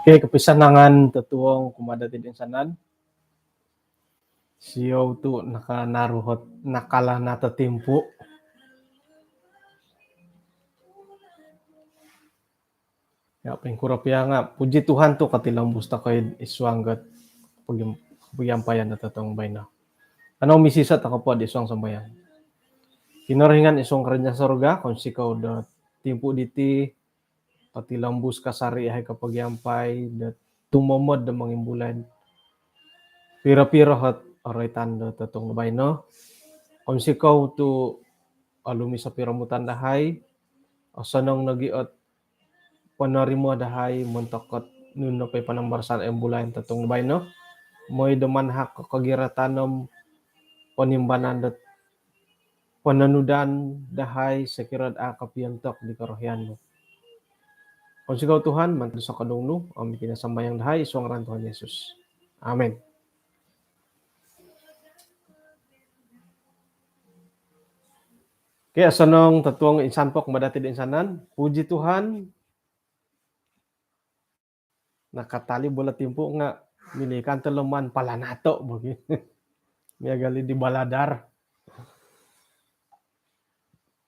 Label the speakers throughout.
Speaker 1: Oke, kepisanangan tetuong kumadati din sanan. Siyaw tu nakanaruhot nakalah natatimpu. Ya pengkurapya nga puji Tuhan tu katilang busta kay iswanggat pagyampayan na tatong bayna. Ano misisat ako po di iswang sambayan. Kinoringan iswang kerja sorga kung sikaw da timpu diti katilang bus kasari ay kapagyampay da tumamad da mangimbulan. Pira-pira hat aray tanda tatong bayna. Kung sikaw tu alumi sa piramutan dahay asanang nagiat panarimo dahay montakot nun na pay panambarsan embulayan tatong bay no moy damanhak kagiratanom panimbanan dat pananudan dahay sa kirad akapiantok di karohyan mo. Kung sigaw Tuhan manto sa kadungno ang kinasambayang dahay iswang ran Tuhan Yesus. Amen. Kaya sanong tatuang insanpok madati din insanan, puji Tuhan nakatali bola timpo nga milikan teleman palanato bagi miagali di baladar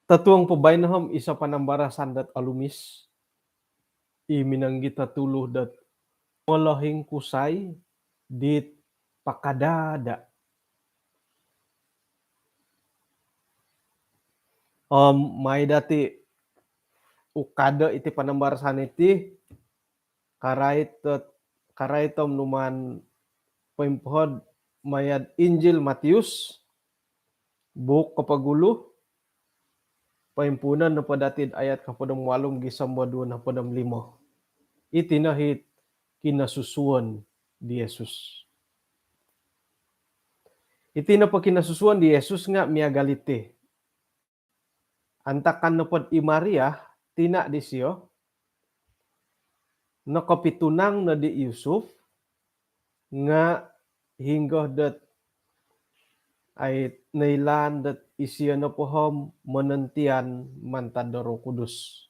Speaker 1: tatuang pabaynahom isa panambarasan dat alumis iminanggi tatuluh dat molohing kusay dit pakadada may dati ukada iti panambarasan iti karaitom numan pemphod mayad Injil Matius buuk kapagulo paimpunan na padatid ayat kapadam 8 gisamba 2 na padam 5 itinahit kinasusuan di Yesus iti na pa kinasusuan di Yesus nga miagalite antakan na pod i Maria tina di siyo nakapitunang na di Yusuf nga hingga dat ay nailan dat isiya na pohom menentian mantadaro kudus.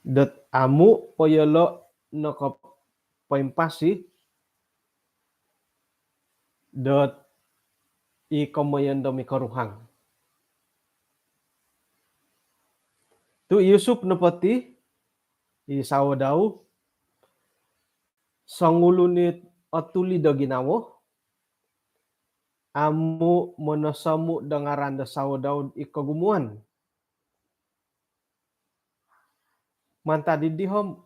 Speaker 1: Dat amu payalo nakapaimpasi dat ikamayan dami karuhang. Tu Yusuf na pati isawa daw sangulunit atuli da ginawo amu manasamu dangaran da sawa daw ikagumuan mantadi dihom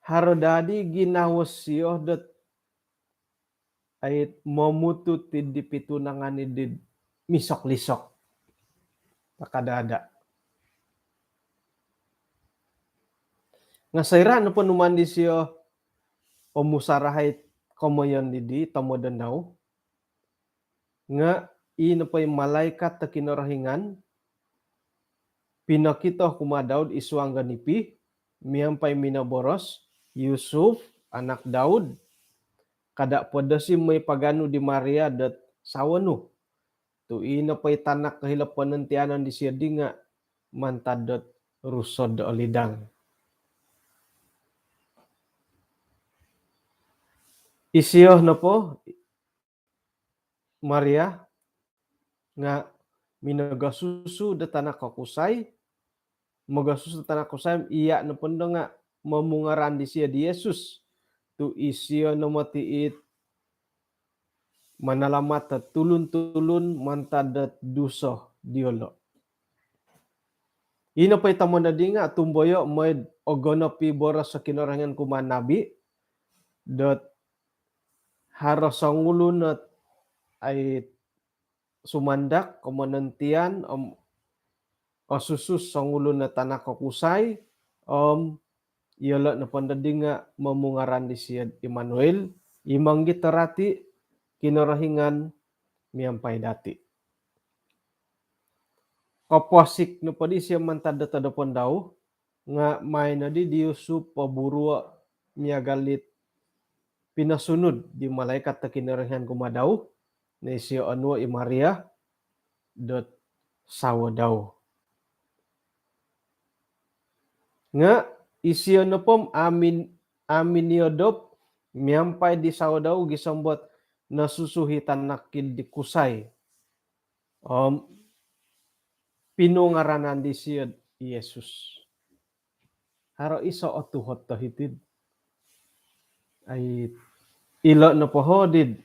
Speaker 1: harodadi ginawas siyo dat ay mamutut di pitunangan di misok-lisok takadada nga sayra na panuman di siyo omusarahay kamayan di tamodan daw nga inapay malaikat ta kinarahingan pinakita kumadaud iswang ganipi miyampay minaboros Yusuf anak Daud kada padasim may pagano di Maria dat sawano tu inapay tanak kahilap panantianan di siya di nga mantadat rusod da alidang isiyo na po Maria nga minagasusu da tanak kakusay magasusu da tanak kusay iya na panda nga mamungaran di siya di Yesus tu isiyo na matiit manalamat at tulun-tulun mantadat duso diolo ina pa'y tamon na di nga tumboyo may ogono piboras sa kinorangan kuman nabi dat harasangulun at ay sumandak kamanantian asusus sangulun na tanak kakusay iyala na pandadi nga mamungaran di siya Emmanuel imanggit tarati kinarahingan miyampay dati kapwasik no padi siya mantada-tada daw nga may na di Yusuf paburua miagalit pinasunod di malaikat ta kinarahan kumadaw ni siya anu i Maria dot sawa daw. Nga isiyo na pom amin niyodop miyampay di sawa daw gisambot nasusuhitan nakil di kusay. Pinungaranan di siya Yesus. Haro iso otuhot tahitid. Ay ilo na pohodid.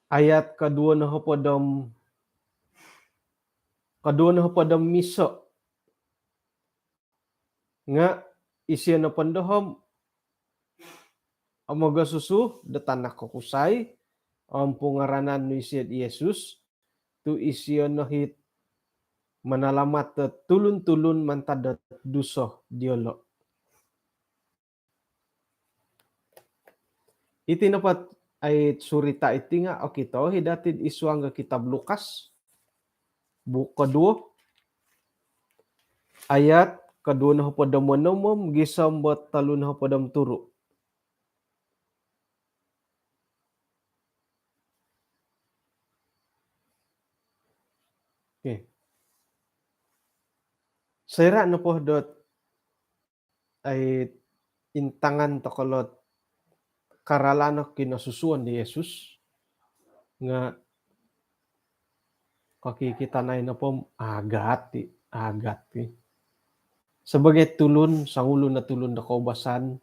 Speaker 1: Ayat kedua na podom miso. Nga isiyo na pandohom amoga susu detanak kukusay pungaranan ni siya Yesus tu isiyo na hit manalamat tulun-tulun mantadat duso diolo. Iti napat ay surita iti nga o kito hidatid iswang nga kitab Lukas buku kedua ayat kedua na podam monomom gisambot talun na podam turu. Okay. Sera na po dot ay intangan to kolot karalano kinasusuan ni Yesus nga kakikita na po agati. Sebagai tulun sangulo na tulun da kaubasan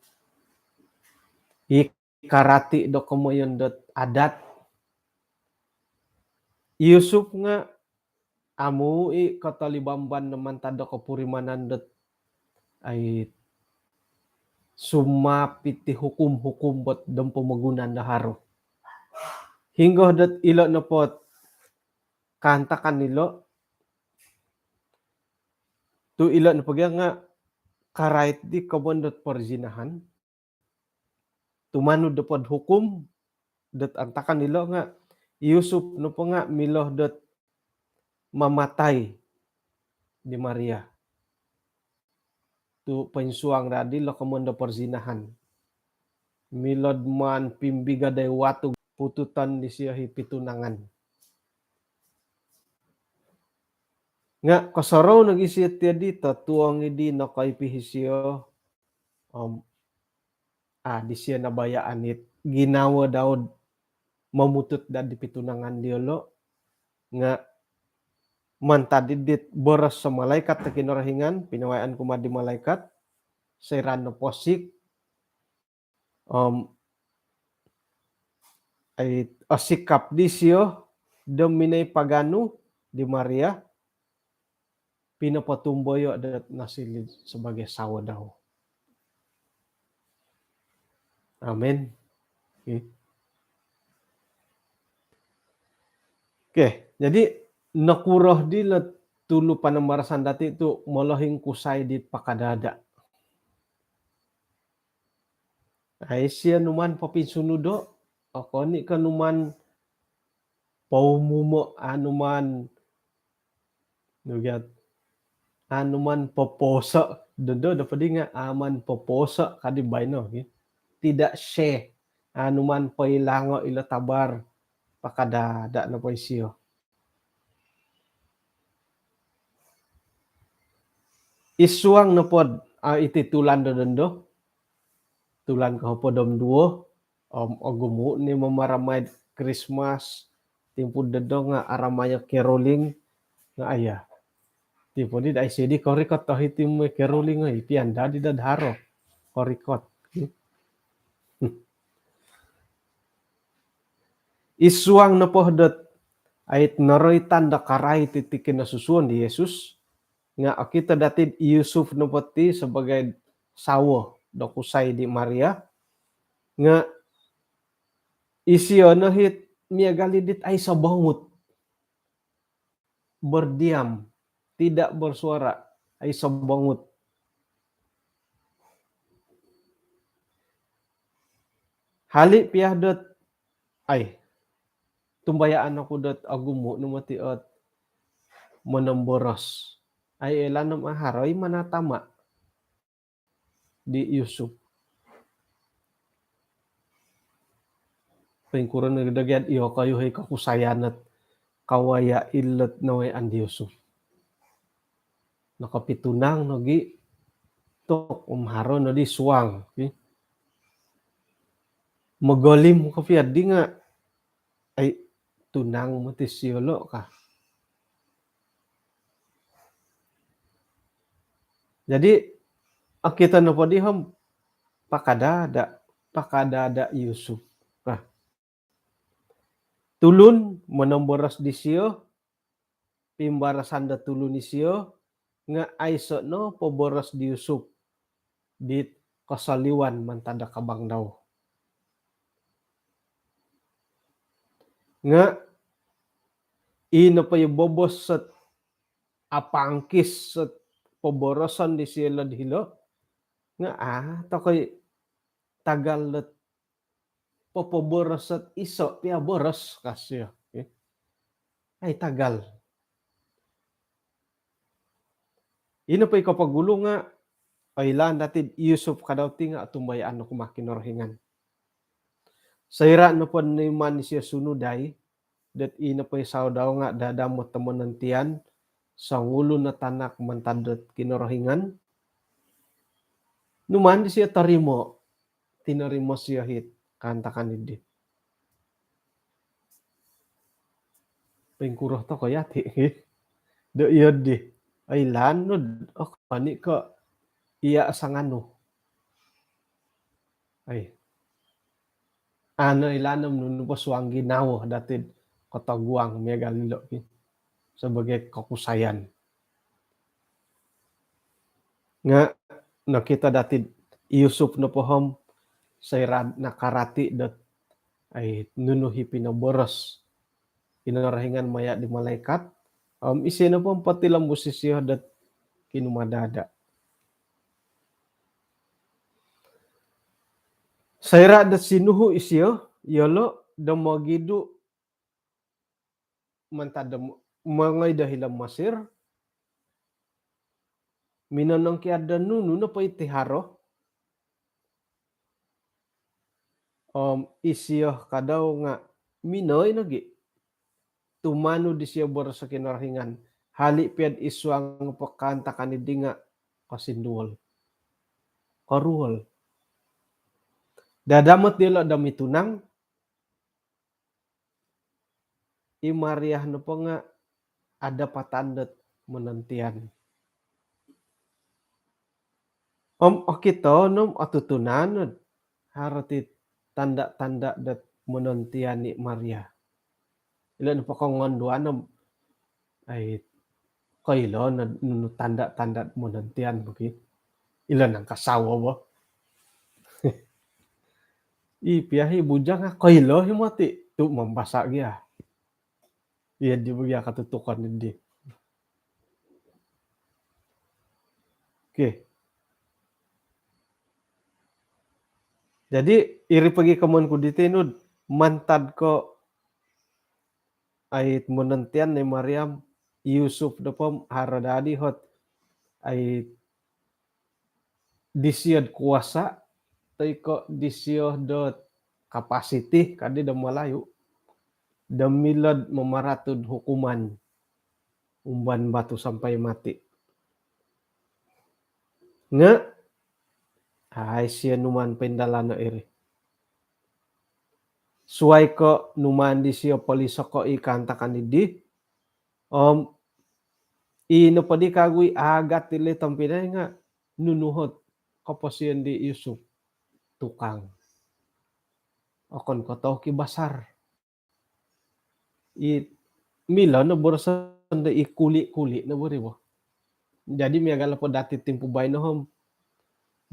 Speaker 1: ikarati do komoyon dot adat Yusuf nga amui katalibamban naman tada kapurimanan dot ay sumapiti hukum-hukum bot dong pemagunan na haro. Hinggo dot ilo na pot kantakan nilo tu ilo na pagya nga karait di kabon dot perzinahan tumanud dot hukum dot antakan nilo nga Yusuf no po nga miloh dot mamatay di Maria. Tu pensuang radi lo kamondo perzinahan. Milod man pimbiga day watug pututan di siya pitunangan. Nga kasaraw nag-isiyat tiya dito tuang idi na kay pihisyo di siya nabayaan it ginawa daw mamutut da di pitunangan diolo nga mantadidit boras sa malaikat na kinarahingan pinawayan kuma di malaikat sayran no posik ay asikap di siya dominay pagano di Maria pinapatumboyo dat nasilid sebagai sawa daw. Amen. Okay. Jadi nakuroh di la tulu panambarasan dati itu molohing kusay di pakadada. Ay siya numan papinsunudo ako ni kanuman paumumo anuman nugyat anuman poposo dodo dapat nga aman poposo kadibay no tidak siya anuman pailango ila tabar pakadada na po siyo. Isuang na pod iti tulan dodo tulan ko podom duo agumu ni mamaramay Christmas timpud dodo nga aramaya caroling nga aya tipo di ay sidi korikot to hitim caroling ay pianda di dadharo korikot. Isuang na pohdot ay naroy tanda karay titikin na susuan di Yesus nga kita datid Yusuf no poti sebagai sawo do kusay di Maria nga isiyo no hit miagalidit ay sa bangut berdiam tidak bersuara ay sa bangut hali piahdot ay tumbayaan ako dot agumo no matiot menemboros. Ay elanam aharoy manatama di Yusuf. Pengkuran nagdagyad iyo kayo hay kakusayanat kawaya illet naway andi Yusuf. Nakapitunang nogi tok umharo no di suang. Magalim ka fiad di nga ay tunang matisyolo ka. Jadi kita na po di ham pakadada Yusuf. Tulun menomboras di siyo, pimbarasan da tulun ni siyo, nga aiso no poboras di Yusuf. Di kasaliwan mantada kabang daw. Nga ino pa yung bobos sa apangkis sa poborosan di siya ladhilo. Nga takoy tagal na popoboros at iso piya boros kasyo. Ay tagal. Ino pa ikapagulo nga ailan natin Yusuf kadaw tinga at tumayaan no kumakinorhingan. Sayra no po ni man siya sunuday dat ino pa isaw daw nga dadamot tamonantian sa ngulo na tanak mantadot kinorhingan. Numan siya tarimo, tinarimo siya hit kantakan hindi. Pengkuroh to kayati. Do iyod di. Ay lanod. Kani ka iya asangano. Ay. Ano ilanam nung paswang ginawa dati kataguang megalilo. Sebagai kakusayan. Nga nakita dati Yusuf na pohom sa nakarati dat ay nunuhi pinaboros. Kinarahingan maya di malaikat. Isi na po patilang busisiyo dat kinumadada. Sayra dat sinuhu isiyo, yolo, damagidu, mantada mangay dahilang masir, minanang kiada nunu na pa itiharo, isiyo kadaw nga, minoy nagi, tumano di siya boros sa kinarahingan, hali piad iswang pakanta kanidi nga kasinduol. Karuhol. Dadamot nila damitunang, imariah na po nga ada patandat menantian. Okito nom atutunan harati tanda-tanda dat menantian ni Maria. Ilan pa kong nganduan ay kailo na tanda-tanda menantian bagi. Ilan ang kasawa ba? Ipiyahi bujang nga kailo himati tu mambasa gya. Iya di bagya katutukan hindi. Okay. Jadi iri pagi kaman ko ditinud mantad ko ay menantian ni Maryam Yusuf dapom haradadi hot ay disiod kuasa tay ko disiod dot capacity kadi da malayo damilad mamaratod hukuman umban batu sampai mati nga ay siya numan pendalano iri suway ko numan di siya palisa ko ikantakan di ino pa di kagui agat tili tampinay nga nunuhot kapasiyan di Yusuf tukang akon ko to kibasar mila na borasan da ikuli-kuli na bori mo jadi miyagala po dati timpo bay na hom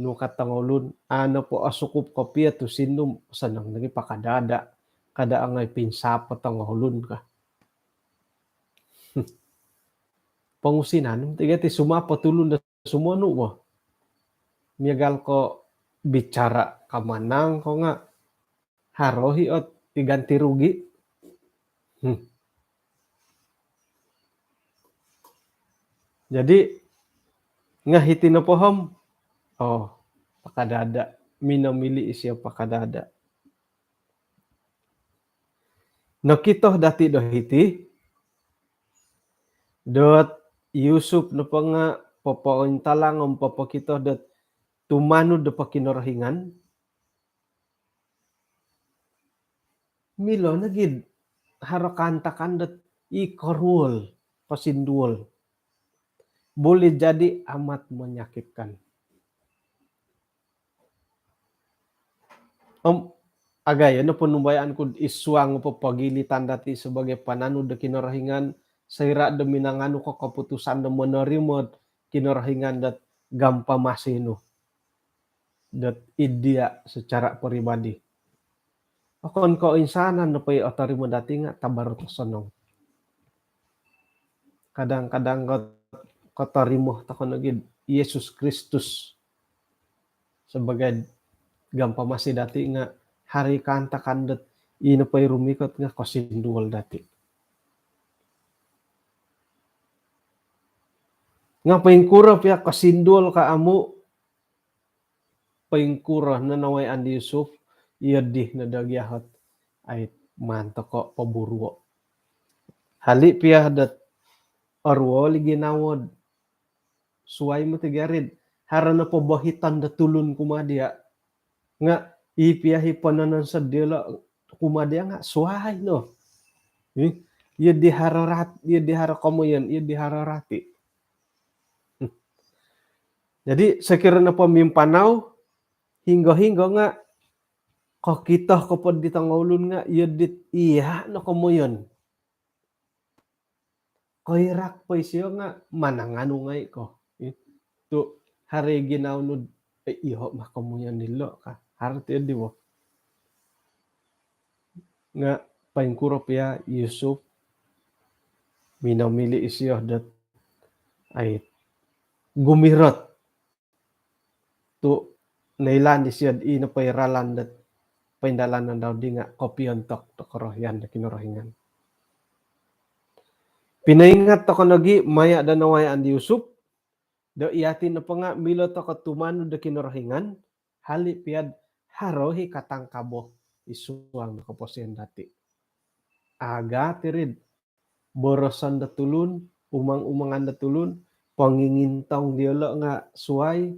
Speaker 1: no katangolun ano po asukup kopya to sinum sanang nagi pakadada kada angay pinsapa tangolun ka pangusinan tiga ti sumapa tulun na sumuano mo miyagal ko bicara kamanang ko nga harohi at tiganti rugi Jadi ngahiti na pohom, oh pakadada, minamili isya pakadada. No kitoh dati dohiti, dot Yusuf no panga popoin talang popo kitoh dot tumanu do pakinorahingan, milo na gid harokantakan dot ikorul pasindul. Boleh jadi amat menyakitkan. Agay ano panumbayaan ko iswang po pagilitan dati sebagai pananu de kinorahingan saira de minanganu ko keputusan de menerima kinorahingan dat gampa masino dat idia secara pribadi. Akon ko insanan na pay otarimo dati nga tabarot sonong. Kadang-kadang ko tarimo ta nagid Yesus Kristus sebagai gampa masih dati nga hari kanta kandet ino pay rumikot nga kosinduol dati. Nga paingkura pia kosinduol ka amu paingkura na naway Andi Yusuf iadih na dagyahot ay mantoko paburuo. Hali pia dat arwo ligi nawod suway mo tigarid harana pabahitan da tulun kumadia nga ipiahi pananan sa dila kumadia nga suway no. Iya dihara komoyan, iya dihararati. Jadi sekiranya pemimpanaw hingga nga kok kita kapod ditangulun nga iya no komoyan. Koirak pa siya nga manangano ngay ko. Ito hari ginaunod iho makamuyan nilo ka. Harti di mo. Nga paingkurop ya Yusuf minamili isyo dat ay gumirot tu nailan isyo ina pairalan dat paindalanan daw di nga kopiontok to korohyan da kinorohingan. Pinaingat to konogi maya da naway Andi Yusuf do iatin na pa nga milo to katumano da kinorohingan hali piad harohi katangkabo isuang na kaposian dati. Aga tirid borosan da tulun, umang-umangan da tulun, pangingintong diolo nga suway.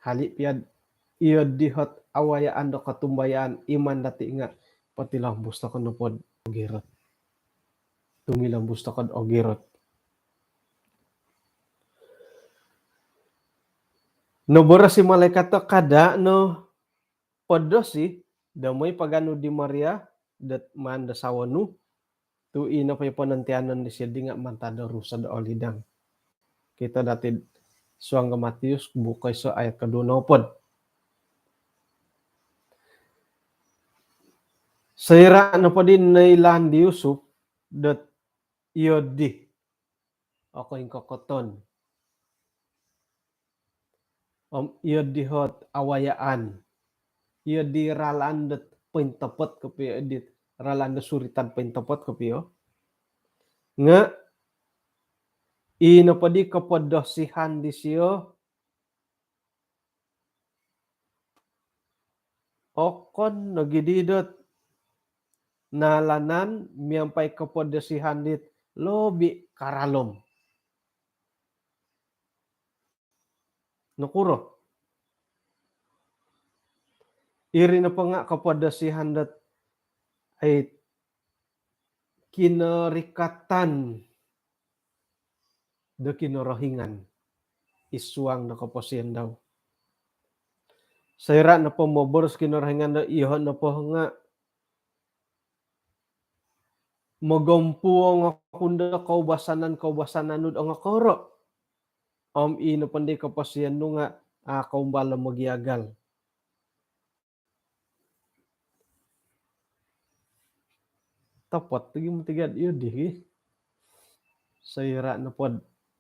Speaker 1: Hali piad iyo dihot awayaan do katumbayaan iman dati nga patilang busta ko nupod ogirot. Tumilang busta ko ogirot. No boras si malaikat to kada no podosi damay pagano di Maria dat manda sawanu tu ina pay panantianan di siya di nga mantada rusa da olidang. Kita dati suang ka Matius bukay so ayat kadunaw pod. Sayra na po din nailan di Yusuf dat iyo di ako yung kokoton. Iyo dihot awayaan. Iyo di ralan dat pintapot ko piyo edit ralan da suritan pintapot ko piyo. Nga ino pa di kapodosihan di siyo okon nagididot nalanan miyampay kapodosihan dit lobi karalom. Nakuro. Iri na pa nga kapodosihan dat ay kinarikatan da kinorohingan isuang na kaposian daw. Sayra na po moboros kinorohingan daw ihon na po nga magampuang akunda kaubasanan ang akoro. Ino pandi kaposian no nga kaumbala magiagal. Tapat tigi mo tigad iyo di. Sayra na po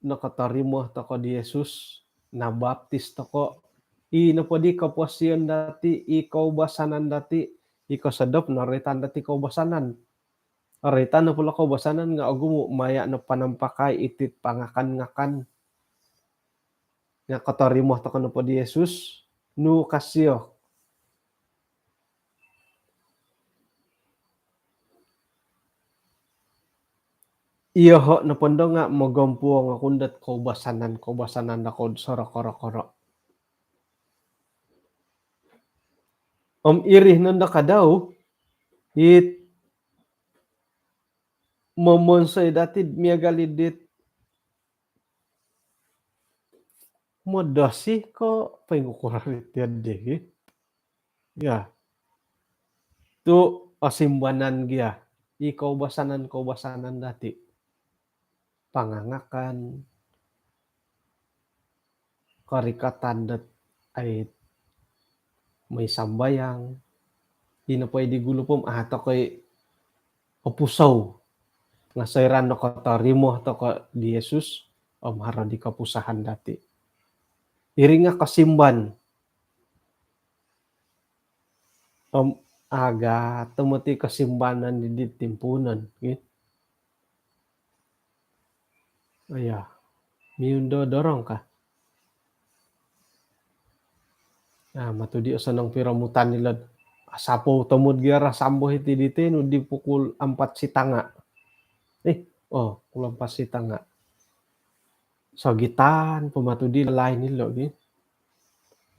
Speaker 1: nakatarimo tako di Jesus na baptis tako. Ino po di kaposian dati ikaw basanan dati ikaw sadop naritan dati kaubasanan. Arita na pula kaubasanan nga agu maya na panampakay itit pangakan-ngakan nga katarimo ta kano po di Jesus no kasyo. Iyo ho na pondo nga magampo nga kundat kaubasanan na kod sara kara-kara. Irih nanda kadaw it momonsay datid miagalidit modasi ko paingukurarit yadde ya tu asimbanan gia i kaubasanan dati pangangakan karikatan dat ay may sambayang di na pwede gulupom ato kay opusaw nga sayran no katarimo to ka di Jesus hara di kapusahan dati iri nga kasimban aga tumati kasimbanan di timpunan aya miundo dorong ka matudi sanang piramutan nila sapo tumod gyara sambo iti dite no di pukul 4 sitanga pukul 4 sitanga sagitan pumatudi lain nilo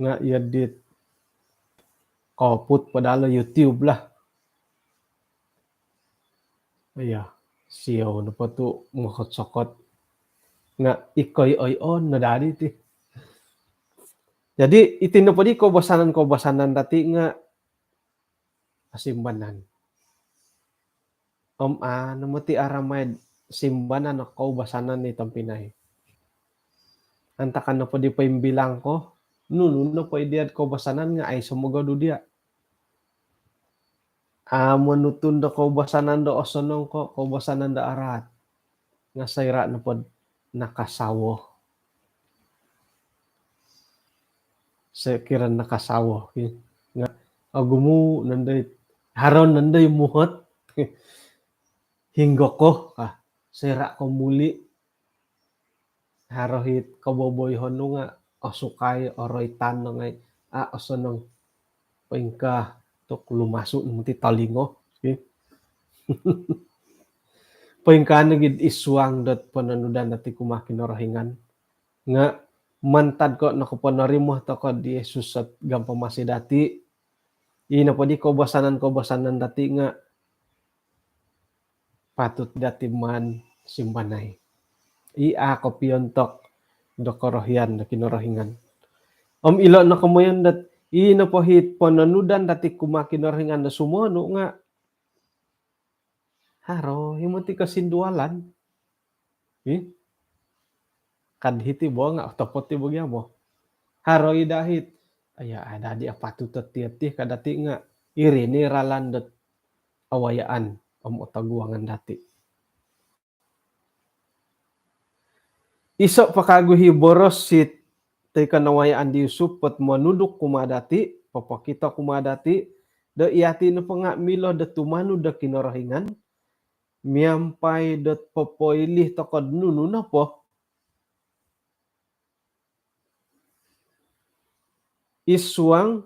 Speaker 1: nga yadit koput padala YouTube lah aya siyaw na pa to makot-sakot nga ikoy on na dadi ti jadi itino pa di kaubasanan dati nga asimbanan namati aramay simbanan na kaubasanan ni Tampinay antakan na pa di pa imbilang ko nuno na pa di at kaubasanan nga ay sumugado dia manutun da kaubasanan da osonong ko kaubasanan da arat nga sayra na pod nakasawo sekiran nakasawo nga agumu nanday haron nanday muhot hinggo ko sayra ko muli harohit kaboboy hono nga asukay oroitan no ngay osonong paingka tok lumaso ti talingo paingka nagid iswang dat pananudan dati kumakin orahingan nga mantad ko nakupanarimo to ko di Jesus at gampamasi dati ina pa di kaubasanan dati nga patut dati man simbanay ko piyontok do korohyan na kinorohingan ilo na kamoyan dat ina po hit pananudan dati kumakin orahingan na sumono nga haro himuti kasindualan kadhiti bo nga topot ti bugya mo haro idahit dadi patut tati kadati nga irini ralandet awayaan taguangan dati iso pakaguhi boros sit tay kanawayaan di Yusuf pat manuduk kumadati papakita kumadati da iyati na pa nga milo da tumano da kinorohingan miampay dat popoilih tokod nuno na po iswang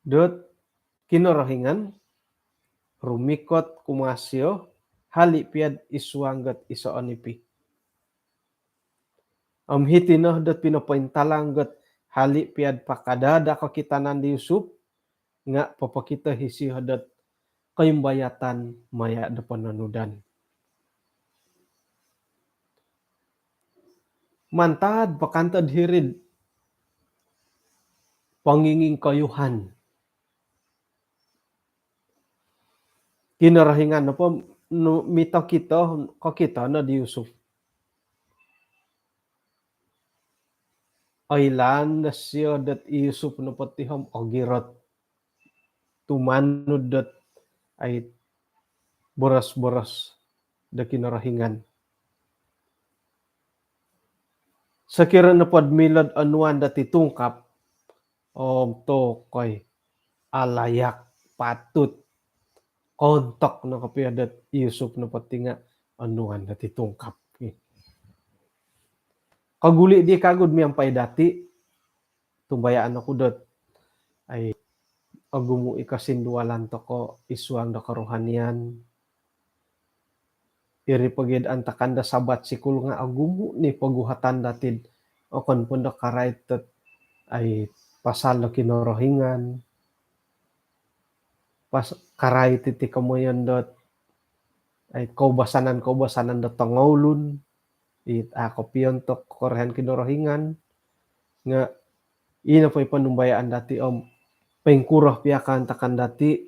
Speaker 1: dot kinorohingan rumikot kumasyo hali piad iswang gat isoonipi hitinoh dot pinapaintalang gat hali piad pakadada kakitanan di Yusuf nga papakita hisi hadat kayumbayatan maya da pananudan mantad pakantad hirid panginging kayuhan kinarahingan na po mito kita na di Yusuf aylan na siya dat Yusuf na patiham ogirot tumanud dat ay boras-boras da kinarahingan sakira na pod milad anuan dati tungkap to koy alayak patut kontak na kapiadat Yusuf na pati nga anuhan na titungkap. Kaguli di kagud mi ang dati, tumbayaan ako dot ay agumo ikasindualan to ko iswang da karohanian. Iri pagid ang takanda sabat sikul nga agumo ni paguhatan datid o kon punda karaitet ay pasal na kinorohingan. Karay ti kamoyan dot ay kaubasanan dot tangolun. It ako piyon to korehan kinorohingan nga ina po panumbayaan dati pengkurah piakan takan dati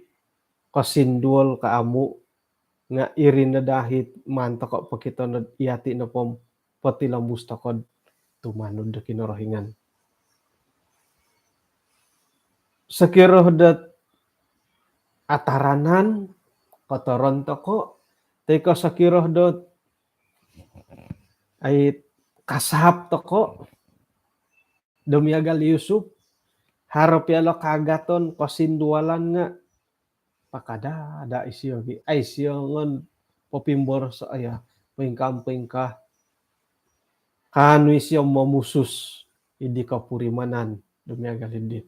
Speaker 1: kasindual kaamu nga irin na dahit manto ko pakita na iyati na pom pati lambus takod tumanod da kinorohingan. Sa kiroh dat ataranan kotoron to ko teko sa kiroh dot ay kasahap to ko dumiagal Yusuf harap yalo kagaton kasindualan nga pakada ada isyo ay siyo ngon popimbor sa aya pengka kanu isyo mamusus idi kapurimanan dumiagal hindi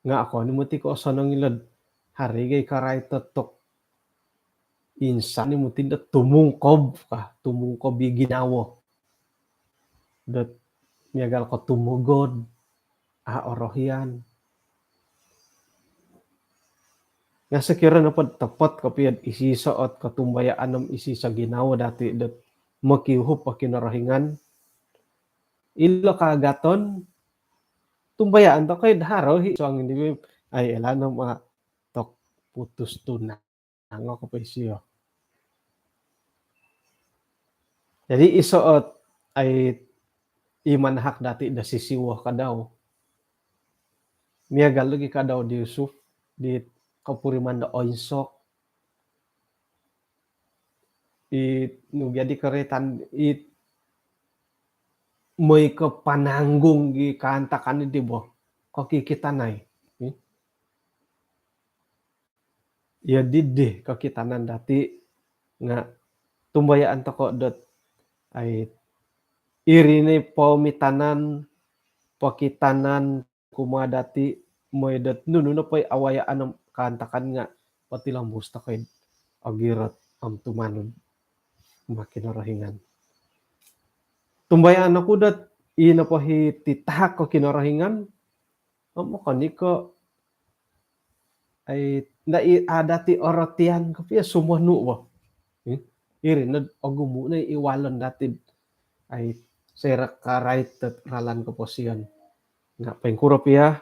Speaker 1: nga ako ni muti ko sa nangilad harigay karay tetok insan ni muti da tumungkob ginawo dat miagal ko tumugod orohian nga sakira na pad tapat kapiyad isisaot katumbayaan ng isisa ginawa dati dat makiuhop pa kinarahingan ilo kagaton tumbayaan to kay haro so ang hindi ay elano mga tok putus tuna ang ako pa siyo. Jadi isuot ay imanhak dati da sisiwah ka daw. Miagal lagi ka daw di Yusuf di kapuriman da oinsok. Jadi keretan may kapananggung gi kantakan di bo kakikitanay. Ya didih kakitanan dati nga tumbayaan to ko dot ay irine pomitanan pakitanan kumadati may dat nuno na pay awayaan ng kantakan nga pati lang busta kay agirat am tumanod makinarahingan. Tumbayaan ako dat ina pa hititahak ko kinarahingan amo kaniko ay dati oratian ko piya sumano ba. Iri na agumo na iwalon dati ay serak karait at ralan ko po siyan. Nga pengkuro piya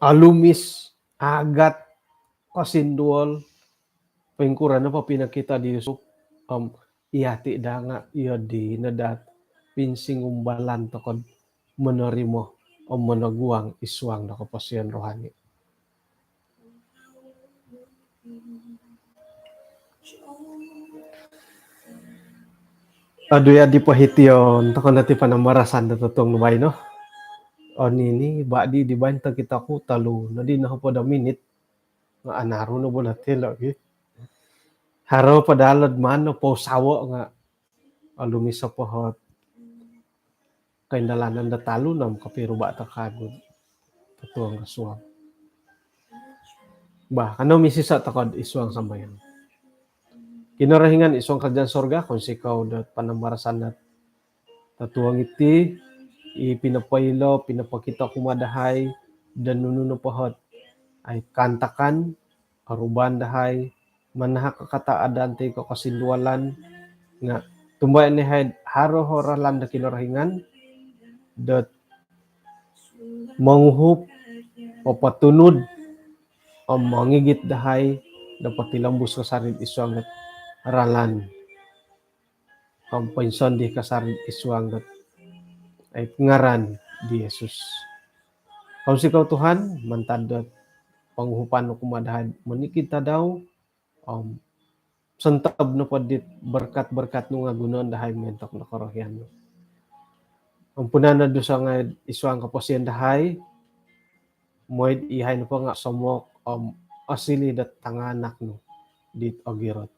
Speaker 1: alumis agat kasindual pengkura na pa pinakita di Yusuf iyati da nga iya di nadat pinsing umbalan to kon menerimo o menaguang iswang na kapasiyan rohani. Aduya di pahityon to kon nati panamarasan na totong nubay no. O nini badi di banta kita ko talo na di na po da minute nga anaro na bola telo gi. Haro padalad man no po sawo nga alumis sa pohot kaindalanan da talo nam kapiro ba ta kagod tutuang kasuang. Bah ano misisa takod iswang sambayan. Kinarahingan iswang kadyan sorga kung sikaw dat panamarasan na tatuang iti ipinapaylo pinapakita kumadahay dan nununo pohot ay kantakan aruban dahay manahak kakataadan ti ko kasindualan nga tumbayan ni haid haro horalan da kinarahingan dat manguhup o patunod o mangigit dahay dapat tilambus kasarid iswang dat ralan kampinson di kasarid iswang dat ay ngaran di Jesus. Kung sikaw Tuhan mantadot panguhupan no kumadahan manikita daw santab no padit berkat-berkat no nga gunon dahay mentok na karohyan no. Ang punan na dosa nga iswang kaposian dahay moid ihay no pa nga somok asili dat tanganak no dit ogirot.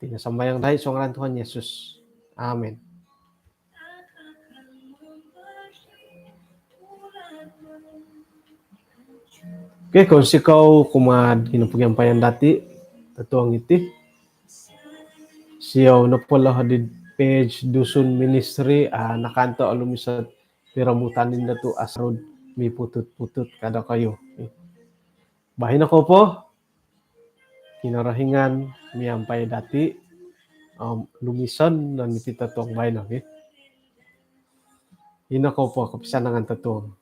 Speaker 1: Tinasambayang dahil sa ngalan Tuhan Yesus. Amen. Okay, kung sikaw kumad kinapagyampayan dati, tatuang iti. Siyaw na pala hadid page Dusun Ministry, nakanto alumisat piramutanin na to asrod may putut-putut kada kayo. Bahin ako po, kinarahingan miyampay dati, lumisan na niti tatuang bahin. Okay? Hinako po, kapisan ng tatuang.